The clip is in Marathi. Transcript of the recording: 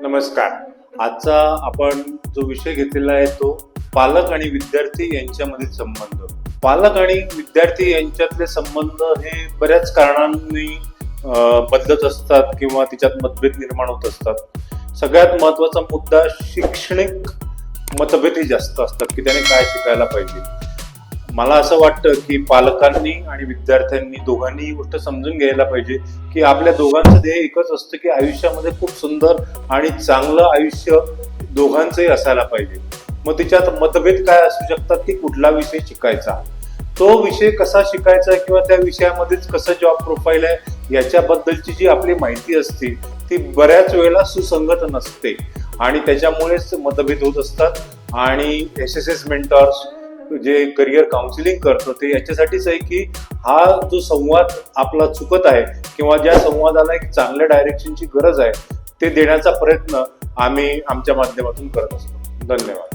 नमस्कार. आजचा आपण जो विषय घेतलेला आहे तो पालक आणि विद्यार्थी यांच्यामधील संबंध. पालक आणि विद्यार्थी यांच्यातले संबंध हे बऱ्याच कारणांनी बदलत असतात किंवा तिच्यात मतभेद निर्माण होत असतात. सगळ्यात महत्वाचा मुद्दा शैक्षणिक मतभेदही जास्त असतात की त्याने काय शिकायला पाहिजे. मला असं वाटतं की पालकांनी आणि विद्यार्थ्यांनी दोघांनी ही गोष्ट समजून घ्यायला पाहिजे की आपल्या दोघांचं ध्येय एकच असतं की आयुष्यामध्ये खूप सुंदर आणि चांगलं आयुष्य दोघांचंही असायला पाहिजे. मग तिच्यात मतभेद काय असू शकतात की कुठला विषय शिकायचा, तो विषय कसा शिकायचा किंवा त्या विषयामध्येच कसं जॉब प्रोफाईल आहे याच्याबद्दलची जी आपली माहिती असते ती बऱ्याच वेळेला सुसंगत नसते आणि त्याच्यामुळेच मतभेद होत असतात. आणि SSS मेंटॉर्स जे करिअर काउन्सिलिंग करतो ते याच्यासाठीच आहे की हा जो संवाद आपला चुकत आहे किंवा ज्या संवादाला एक चांगल्या डायरेक्शनची गरज आहे ते देण्याचा प्रयत्न आम्ही आमच्या माध्यमातून करत असतो. धन्यवाद.